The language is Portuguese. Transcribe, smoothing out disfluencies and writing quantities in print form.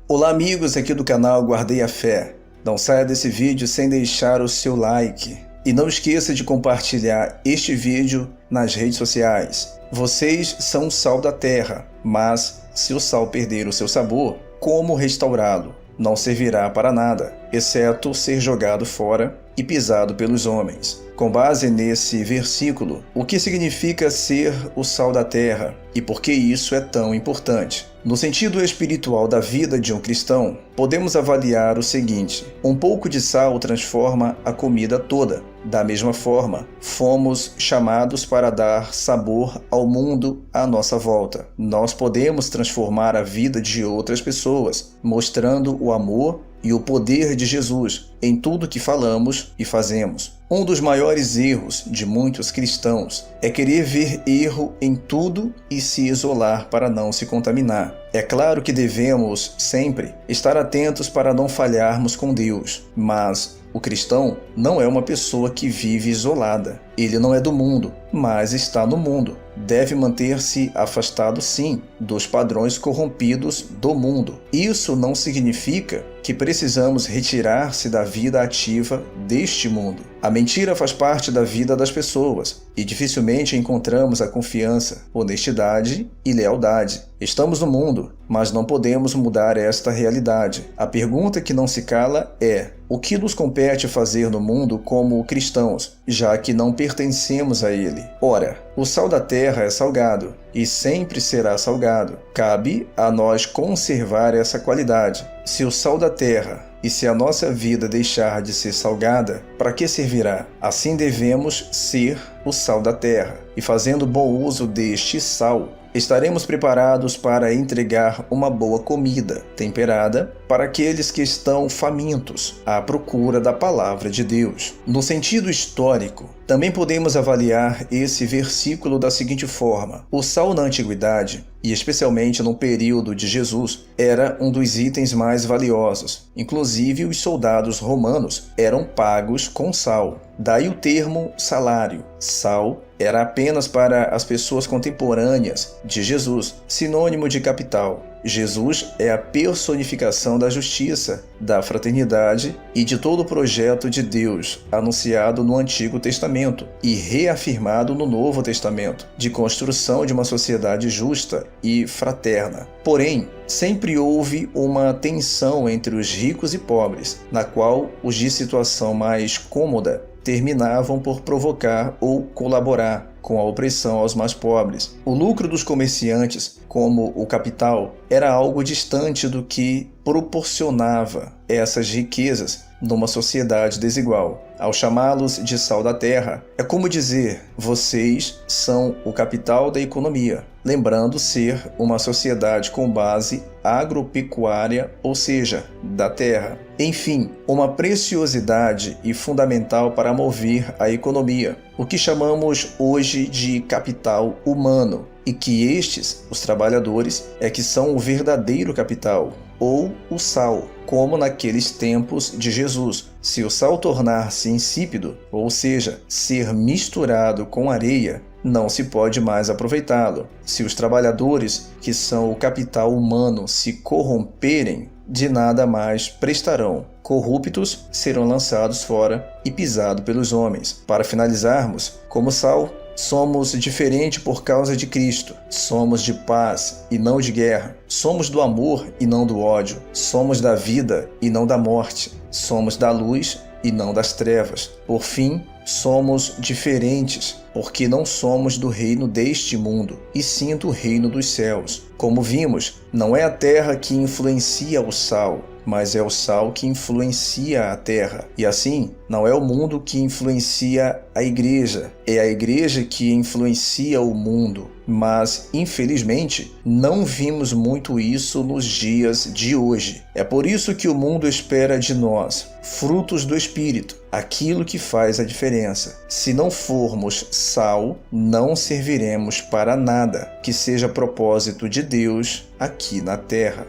Olá amigos aqui do canal Guardei a Fé. Não saia desse vídeo sem deixar o seu like. E não esqueça de compartilhar este vídeo nas redes sociais. Vocês são o sal da terra, mas se o sal perder o seu sabor, como restaurá-lo? Não servirá para nada, exceto ser jogado fora e pisado pelos homens. Com base nesse versículo, o que significa ser o sal da terra e por que isso é tão importante? No sentido espiritual da vida de um cristão, podemos avaliar o seguinte: um pouco de sal transforma a comida toda. Da mesma forma, fomos chamados para dar sabor ao mundo à nossa volta. Nós podemos transformar a vida de outras pessoas, mostrando o amor e o poder de Jesus em tudo que falamos e fazemos. Um dos maiores erros de muitos cristãos é querer ver erro em tudo e se isolar para não se contaminar. É claro que devemos sempre estar atentos para não falharmos com Deus, mas o cristão não é uma pessoa que vive isolada. Ele não é do mundo, mas está no mundo. Deve manter-se afastado, sim, dos padrões corrompidos do mundo. Isso não significa que precisamos retirar-se da vida ativa deste mundo. A mentira faz parte da vida das pessoas e dificilmente encontramos a confiança, honestidade e lealdade. Estamos no mundo, mas não podemos mudar esta realidade. A pergunta que não se cala é: o que nos compete fazer no mundo como cristãos, já que não pertencemos a ele? Ora, o sal da terra é salgado e sempre será salgado. Cabe a nós conservar essa qualidade. Se o sal da terra e se a nossa vida deixar de ser salgada, para que servirá? Assim devemos ser o sal da terra. E fazendo bom uso deste sal, estaremos preparados para entregar uma boa comida, temperada, para aqueles que estão famintos, à procura da palavra de Deus. No sentido histórico, também podemos avaliar esse versículo da seguinte forma: o sal na antiguidade, e especialmente no período de Jesus, era um dos itens mais valiosos. Inclusive, os soldados romanos eram pagos com sal. Daí o termo salário. Sal era apenas para as pessoas contemporâneas de Jesus, sinônimo de capital. Jesus é a personificação da justiça, da fraternidade e de todo o projeto de Deus, anunciado no Antigo Testamento e reafirmado no Novo Testamento, de construção de uma sociedade justa e fraterna. Porém, sempre houve uma tensão entre os ricos e pobres, na qual os de situação mais cômoda terminavam por provocar ou colaborar com a opressão aos mais pobres. O lucro dos comerciantes, como o capital, era algo distante do que proporcionava essas riquezas numa sociedade desigual. Ao chamá-los de sal da terra, é como dizer: vocês são o capital da economia, lembrando ser uma sociedade com base agropecuária, ou seja, da terra. Enfim, uma preciosidade e fundamental para mover a economia, o que chamamos hoje de capital humano, e que estes, os trabalhadores, é que são o verdadeiro capital, ou o sal, como naqueles tempos de Jesus. Se o sal tornar-se insípido, ou seja, ser misturado com areia, não se pode mais aproveitá-lo. Se os trabalhadores, que são o capital humano, se corromperem, de nada mais prestarão. Corruptos serão lançados fora e pisados pelos homens. Para finalizarmos, como sal, somos diferentes por causa de Cristo. Somos de paz e não de guerra. Somos do amor e não do ódio. Somos da vida e não da morte. Somos da luz e não das trevas. Por fim, somos diferentes, porque não somos do reino deste mundo, e sim do reino dos céus. Como vimos, não é a terra que influencia o sal, mas é o sal que influencia a terra. E assim, não é o mundo que influencia a igreja, é a igreja que influencia o mundo. Mas, infelizmente, não vimos muito isso nos dias de hoje. É por isso que o mundo espera de nós frutos do Espírito, aquilo que faz a diferença. Se não formos sal, não serviremos para nada que seja propósito de Deus aqui na terra.